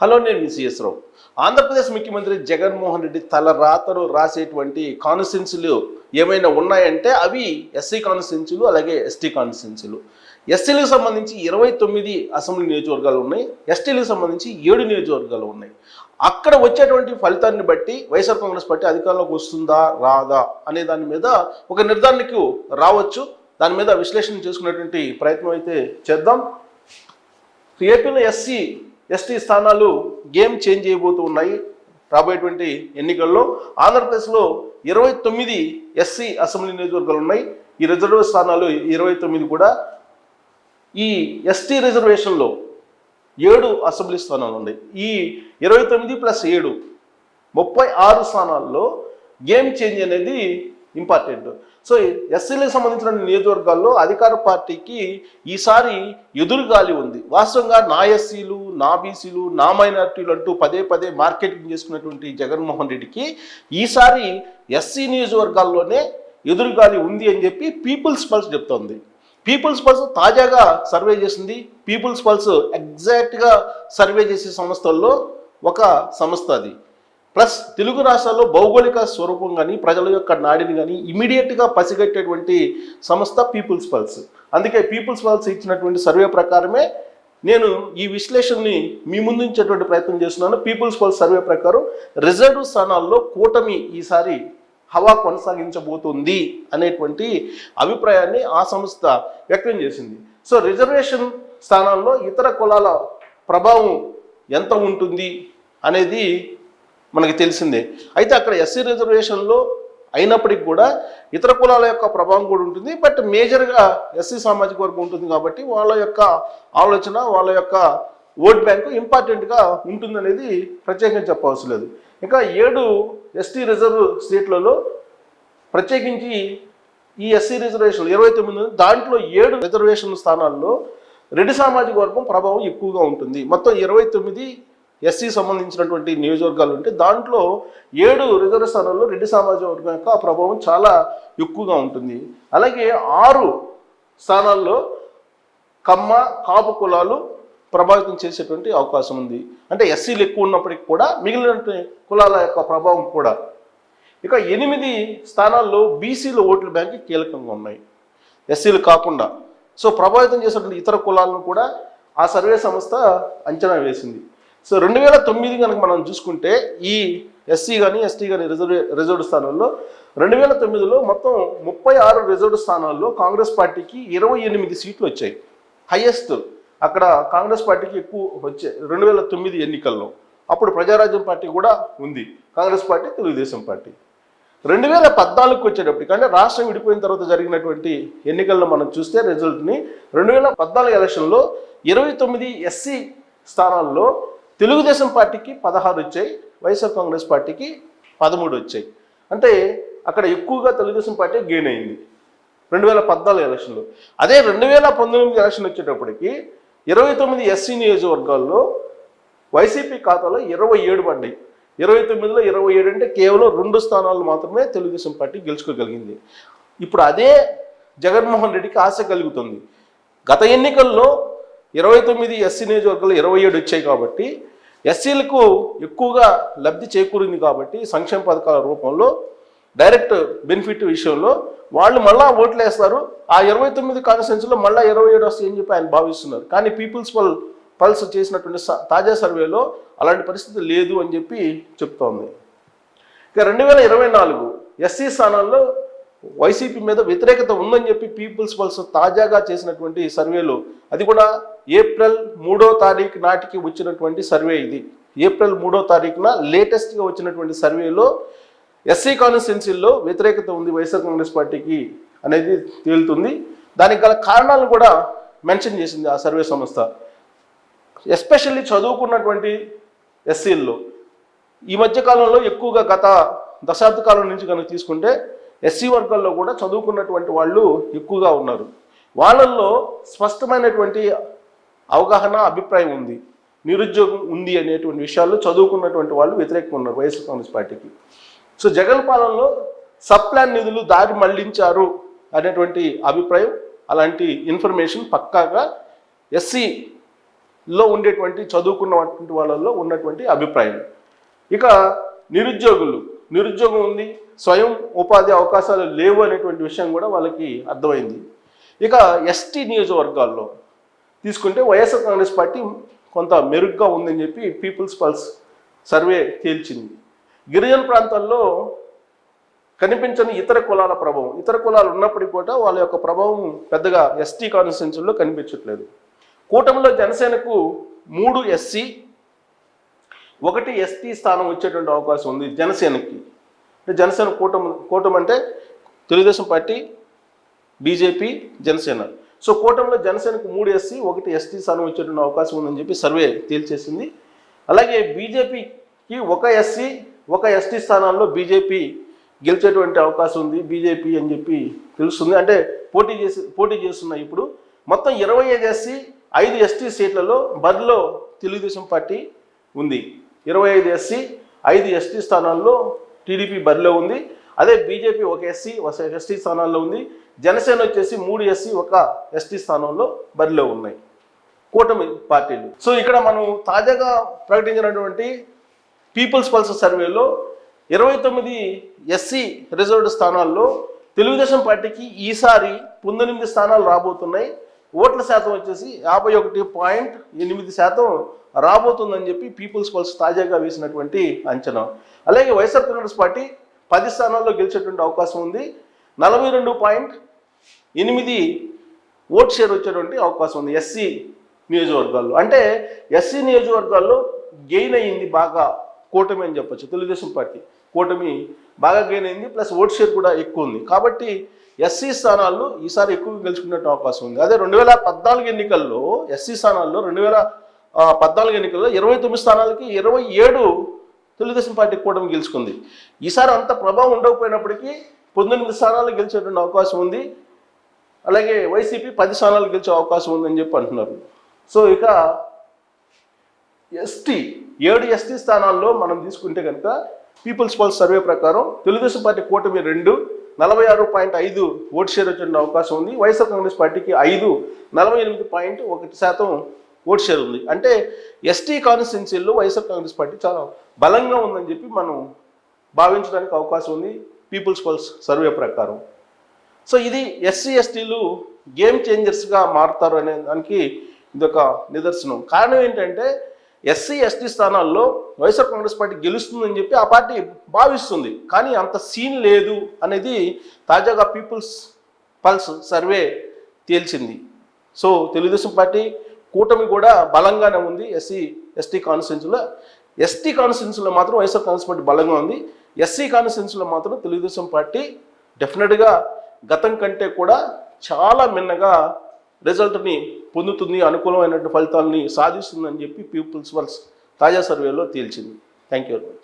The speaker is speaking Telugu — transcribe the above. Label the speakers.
Speaker 1: హలో, నేను మీ సిఎస్ రావు. ఆంధ్రప్రదేశ్ ముఖ్యమంత్రి జగన్మోహన్ రెడ్డి తల రాతను రాసేటువంటి కాన్స్టిట్యున్సీలు ఏమైనా ఉన్నాయంటే అవి ఎస్సీ కాన్స్టిట్యున్సీలు, అలాగే ఎస్టీ కాన్స్టిట్యున్సీలు. ఎస్సీలకు సంబంధించి 29 అసెంబ్లీ నియోజకవర్గాలు ఉన్నాయి, ఎస్టీలకు సంబంధించి 7 నియోజకవర్గాలు ఉన్నాయి. అక్కడ వచ్చేటువంటి ఫలితాన్ని బట్టి వైఎస్ఆర్ కాంగ్రెస్ పార్టీ అధికారంలోకి వస్తుందా రాదా అనే దాని మీద ఒక నిర్ధారణకు రావచ్చు. దాని మీద విశ్లేషణ చేసుకునేటువంటి ప్రయత్నం అయితే చేద్దాం. ఏపీలో ఎస్టీ స్థానాలు గేమ్ చేంజ్ చేయబోతూ ఉన్నాయి రాబోయేటువంటి ఎన్నికల్లో. ఆంధ్రప్రదేశ్లో 29 ఎస్సీ అసెంబ్లీ నియోజకవర్గాలు ఉన్నాయి. ఈ రిజర్వ్ స్థానాలు 29 కూడా. ఈ ఎస్టీ రిజర్వేషన్లో 7 అసెంబ్లీ స్థానాలు ఉన్నాయి. ఈ 29 + 7 36 స్థానాల్లో గేమ్ చేంజ్ అనేది ఇంపార్టెంట్. సో ఎస్సీలకు సంబంధించిన నియోజకవర్గాల్లో అధికార పార్టీకి ఈసారి ఎదురుగాలి ఉంది. వాస్తవంగా నా ఎస్సీలు, నా బీసీలు, నా మైనారిటీలు అంటూ పదే మార్కెటింగ్ చేసుకున్నటువంటి జగన్మోహన్ రెడ్డికి ఈసారి ఎస్సీ నియోజకవర్గాల్లోనే ఎదురుగాలి ఉంది అని చెప్పి పీపుల్స్ పల్స్ చెప్తోంది. పీపుల్స్ పల్స్ తాజాగా సర్వే చేసింది. పీపుల్స్ పల్స్ ఎగ్జాక్ట్గా సర్వే చేసే సంస్థల్లో ఒక సంస్థ అది. ప్లస్ తెలుగు రాష్ట్రాల్లో భౌగోళిక స్వరూపం కానీ ప్రజల యొక్క నాడిని కానీ ఇమీడియట్గా పసిగట్టేటువంటి సంస్థ పీపుల్స్ పల్స్. అందుకే పీపుల్స్ పల్స్ ఇచ్చినటువంటి సర్వే ప్రకారమే నేను ఈ విశ్లేషణని మీ ముందు ఉంచేటువంటి ప్రయత్నం చేస్తున్నాను. పీపుల్స్ పల్స్ సర్వే ప్రకారం రిజర్వ్ స్థానాల్లో కూటమి ఈసారి హవా కొనసాగించబోతుంది అనేటువంటి అభిప్రాయాన్ని ఆ సంస్థ వ్యక్తం చేసింది. సో రిజర్వేషన్ స్థానాల్లో ఇతర కులాల ప్రభావం ఎంత ఉంటుంది అనేది మనకి తెలిసిందే. అయితే అక్కడ ఎస్సీ రిజర్వేషన్లో అయినప్పటికీ కూడా ఇతర కులాల యొక్క ప్రభావం కూడా ఉంటుంది. బట్ మేజర్గా ఎస్సీ సామాజిక వర్గం ఉంటుంది కాబట్టి వాళ్ళ యొక్క ఆలోచన, వాళ్ళ యొక్క ఓట్ బ్యాంకు ఇంపార్టెంట్గా ఉంటుందనేది ప్రత్యేకంగా చెప్పవలసిన లేదు. ఇంకా 7 ఎస్టీ రిజర్వ్ సీట్లలో ప్రత్యేకించి ఈ ఎస్సీ రిజర్వేషన్లు 29, దాంట్లో 7 రిజర్వేషన్ స్థానాల్లో రెడ్డి సామాజిక వర్గం ప్రభావం ఎక్కువగా ఉంటుంది. మొత్తం 29 ఎస్సీ సంబంధించినటువంటి నియోజకవర్గాలు ఉంటే దాంట్లో 7 రిజర్వ్ స్థానాల్లో రెడ్డి సామాజిక వర్గం యొక్క ప్రభావం చాలా ఎక్కువగా ఉంటుంది. అలాగే 6 స్థానాల్లో కమ్మ, కాపు కులాలు ప్రభావితం చేసేటువంటి అవకాశం ఉంది. అంటే ఎస్సీలు ఎక్కువ ఉన్నప్పటికీ కూడా మిగిలిన కులాల యొక్క ప్రభావం కూడా. ఇక 8 స్థానాల్లో బీసీల ఓట్ల బ్యాంకు కీలకంగా ఉన్నాయి ఎస్సీలు కాకుండా. సో ప్రభావితం చేసేటువంటి ఇతర కులాలను కూడా ఆ సర్వే సంస్థ అంచనా వేసింది. సో 2009 కనుక మనం చూసుకుంటే ఈ ఎస్సీ కానీ ఎస్టీ కానీ రిజర్వ్డ్ స్థానాల్లో 2009లో మొత్తం 36 రిజర్వ్డ్ స్థానాల్లో కాంగ్రెస్ పార్టీకి 28 సీట్లు వచ్చాయి. హైయెస్ట్ అక్కడ కాంగ్రెస్ పార్టీకి ఎక్కువ వచ్చాయి 2009 ఎన్నికల్లో. అప్పుడు ప్రజారాజ్యం పార్టీ కూడా ఉంది, కాంగ్రెస్ పార్టీ, తెలుగుదేశం పార్టీ. 2014కి వచ్చేటప్పటికి, అంటే రాష్ట్రం విడిపోయిన తర్వాత జరిగినటువంటి ఎన్నికల్లో మనం చూస్తే రిజల్ట్ని 2014 ఎలక్షన్లో 29 ఎస్సీ స్థానాల్లో తెలుగుదేశం పార్టీకి 16 వచ్చాయి, వైఎస్ఆర్ కాంగ్రెస్ పార్టీకి 13 వచ్చాయి. అంటే అక్కడ ఎక్కువగా తెలుగుదేశం పార్టీ గెయిన్ అయింది 2014 ఎలక్షన్లో. అదే 2019 ఎలక్షన్ వచ్చేటప్పటికి 29 ఎస్సీ నియోజకవర్గాల్లో వైసీపీ ఖాతాలో 27 పడ్డాయి. 29లో 27 అంటే కేవలం 2 స్థానాలు మాత్రమే తెలుగుదేశం పార్టీ గెలుచుకోగలిగింది. ఇప్పుడు అదే జగన్మోహన్ రెడ్డికి ఆశ కలుగుతుంది. గత ఎన్నికల్లో 29 ఎస్సీ నియోజకవర్గాలు 27 వచ్చాయి కాబట్టి ఎస్సీలకు ఎక్కువగా లబ్ధి చేకూరింది కాబట్టి సంక్షేమ పథకాల రూపంలో డైరెక్ట్ బెనిఫిట్ విషయంలో వాళ్ళు మళ్ళా ఓట్లు వేస్తారు. ఆ 29 కాన్స్టిట్యున్సీలో మళ్ళీ 27 వస్తాయి అని చెప్పి ఆయన భావిస్తున్నారు. కానీ పీపుల్స్ పల్స్ చేసినటువంటి తాజా సర్వేలో అలాంటి పరిస్థితి లేదు అని చెప్పి చెప్తోంది. ఇక 2024 ఎస్సీ స్థానాల్లో వైసీపీ మీద వ్యతిరేకత ఉందని చెప్పి పీపుల్స్ పల్స్ తాజాగా చేసినటువంటి సర్వేలో, అది కూడా ఏప్రిల్ 3వ తారీఖు నాటికి వచ్చినటువంటి సర్వే ఇది. ఏప్రిల్ 3వ తారీఖున లేటెస్ట్గా వచ్చినటువంటి సర్వేలో ఎస్సీ కాన్స్టిట్యున్సీల్లో వ్యతిరేకత ఉంది వైఎస్ఆర్ కాంగ్రెస్ పార్టీకి అనేది తేలుతుంది. దానికి గల కారణాలను కూడా మెన్షన్ చేసింది ఆ సర్వే సంస్థ. ఎస్పెషల్లీ చదువుకున్నటువంటి ఎస్సీల్లో ఈ మధ్యకాలంలో ఎక్కువగా గత దశాబ్ద కాలం నుంచి కనుక తీసుకుంటే ఎస్సీ వర్గాల్లో కూడా చదువుకున్నటువంటి వాళ్ళు ఎక్కువగా ఉన్నారు. వాళ్ళల్లో స్పష్టమైనటువంటి అవగాహన, అభిప్రాయం ఉంది. నిరుద్యోగం ఉంది అనేటువంటి విషయాల్లో చదువుకున్నటువంటి వాళ్ళు వ్యతిరేకంగా ఉన్నారు వైఎస్ఆర్ కాంగ్రెస్ పార్టీకి. సో జగన్ పాలనలో సబ్ ప్లాన్ నిధులు దారి మళ్లించారు అనేటువంటి అభిప్రాయం, అలాంటి ఇన్ఫర్మేషన్ పక్కాగా ఎస్సీ లో ఉండేటువంటి చదువుకున్నటువంటి వాళ్ళల్లో ఉన్నటువంటి అభిప్రాయం. ఇక నిరుద్యోగం ఉంది, స్వయం ఉపాధి అవకాశాలు లేవు అనేటువంటి విషయం కూడా వాళ్ళకి అర్థమైంది. ఇక ఎస్టీ నియోజకవర్గాల్లో తీసుకుంటే వైఎస్ఆర్ కాంగ్రెస్ పార్టీ కొంత మెరుగ్గా ఉందని చెప్పి పీపుల్స్ పల్స్ సర్వే తేల్చింది. గిరిజన ప్రాంతాల్లో కనిపించని ఇతర కులాల ప్రభావం, ఇతర కులాలు ఉన్నప్పటికీ కూడా వాళ్ళ యొక్క ప్రభావం పెద్దగా ఎస్టీ కాన్స్టిట్యున్సీల్లో కనిపించట్లేదు. కూటమిలో జనసేనకు 3 ఎస్సీ 1 ఎస్టీ స్థానం వచ్చేటువంటి అవకాశం ఉంది జనసేనకి. అంటే జనసేన కూటమి అంటే Telugu Desam party, BJP, Janasena. So కూటమిలో జనసేనకు 3 ఎస్సీ 1 ఎస్టీ స్థానం వచ్చేటువంటి అవకాశం ఉందని చెప్పి సర్వే తేల్చేసింది. అలాగే బీజేపీకి 1 ఎస్సీ 1 ఎస్టీ స్థానాల్లో బీజేపీ గెలిచేటువంటి అవకాశం ఉంది బీజేపీ అని చెప్పి తెలుస్తుంది. అంటే పోటీ చేస్తున్నాయి. ఇప్పుడు మొత్తం 25 ఎస్సీ 5 ఎస్టీ సీట్లలో బరిలో తెలుగుదేశం పార్టీ ఉంది. 25 ఎస్సీ 5 ఎస్టీ స్థానాల్లో టీడీపీ బరిలో ఉంది. అదే బీజేపీ 1 ఎస్సీ 1 ఎస్టీ స్థానాల్లో ఉంది. జనసేన వచ్చేసి 3 ఎస్సీ 1 ఎస్టీ స్థానంలో బరిలో ఉన్నాయి కూటమి పార్టీలు. సో ఇక్కడ మనం తాజాగా ప్రకటించినటువంటి పీపుల్స్ పల్స్ సర్వేలో 29 ఎస్సీ రిజర్వ్డ్ స్థానాల్లో తెలుగుదేశం పార్టీకి ఈసారి 19 స్థానాలు రాబోతున్నాయి. ఓట్ల శాతం వచ్చేసి 51.8% రాబోతుందని చెప్పి పీపుల్స్ పల్స్ తాజాగా వేసినటువంటి అంచనా. అలాగే వైఎస్ఆర్ కాంగ్రెస్ పార్టీ 10 స్థానాల్లో గెలిచేటువంటి అవకాశం ఉంది. 42.8 ఓట్ షేర్ వచ్చేటువంటి అవకాశం ఉంది ఎస్సీ నియోజకవర్గాల్లో. అంటే ఎస్సీ నియోజకవర్గాల్లో గెయిన్ అయ్యింది బాగా కూటమి అని చెప్పొచ్చు. తెలుగుదేశం పార్టీ కూటమి బాగా గెయిన్ అయింది, ప్లస్ ఓట్ షేర్ కూడా ఎక్కువ ఉంది. కాబట్టి ఎస్సీ స్థానాల్లో ఈసారి ఎక్కువ గెలుచుకునే అవకాశం ఉంది. అదే 2014 ఎన్నికల్లో ఎస్సీ స్థానాల్లో 2014 ఎన్నికల్లో 29 స్థానాలకి 27 తెలుగుదేశం పార్టీ కూటమి గెలుచుకుంది. ఈసారి అంత ప్రభావం ఉండకపోయినప్పటికీ 19 స్థానాలు గెలిచేటువంటి అవకాశం ఉంది. అలాగే వైసీపీ 10 స్థానాలు గెలిచే అవకాశం ఉందని చెప్పి అంటున్నారు. సో ఇక 7 ఎస్టీ స్థానాల్లో మనం తీసుకుంటే కనుక పీపుల్స్ పల్స్ సర్వే ప్రకారం తెలుగుదేశం పార్టీ కూటమి 2 46.5 ఓట్ షేర్ వచ్చే అవకాశం ఉంది. వైఎస్ఆర్ కాంగ్రెస్ పార్టీకి 5 48.1% ఓట్ షేర్ ఉంది. అంటే ఎస్టీ కాన్స్టిట్యున్సీల్లో వైఎస్ఆర్ కాంగ్రెస్ పార్టీ చాలా బలంగా ఉందని చెప్పి మనం భావించడానికి అవకాశం ఉంది పీపుల్స్ పల్స్ సర్వే ప్రకారం. సో ఇది ఎస్సీ ఎస్టీలు గేమ్ చేంజర్స్గా మారుతారు అనే దానికి ఇదొక నిదర్శనం. కారణం ఏంటంటే ఎస్సీ ఎస్టీ స్థానాల్లో వైఎస్ఆర్ కాంగ్రెస్ పార్టీ గెలుస్తుందని చెప్పి ఆ పార్టీ భావిస్తుంది, కానీ అంత సీన్ లేదు అనేది తాజాగా పీపుల్స్ పల్స్ సర్వే తేల్చింది. సో తెలుగుదేశం పార్టీ కూటమి కూడా బలంగానే ఉంది ఎస్సీ ఎస్టీ కాన్స్టిట్యున్సీలో. ఎస్టీ కాన్స్టిట్యున్సీలో మాత్రం వైఎస్ఆర్ కాంగ్రెస్ పార్టీ బలంగా ఉంది. ఎస్సీ కాన్స్టిట్యున్సీలో మాత్రం తెలుగుదేశం పార్టీ డెఫినెట్గా గతం కంటే కూడా చాలా మిన్నగా రిజల్ట్ని పొందుతుంది, అనుకూలమైనటువంటి ఫలితాలని సాధిస్తుందని చెప్పి పీపుల్స్ పల్స్ తాజా సర్వేలో తేల్చింది. Thank you very much.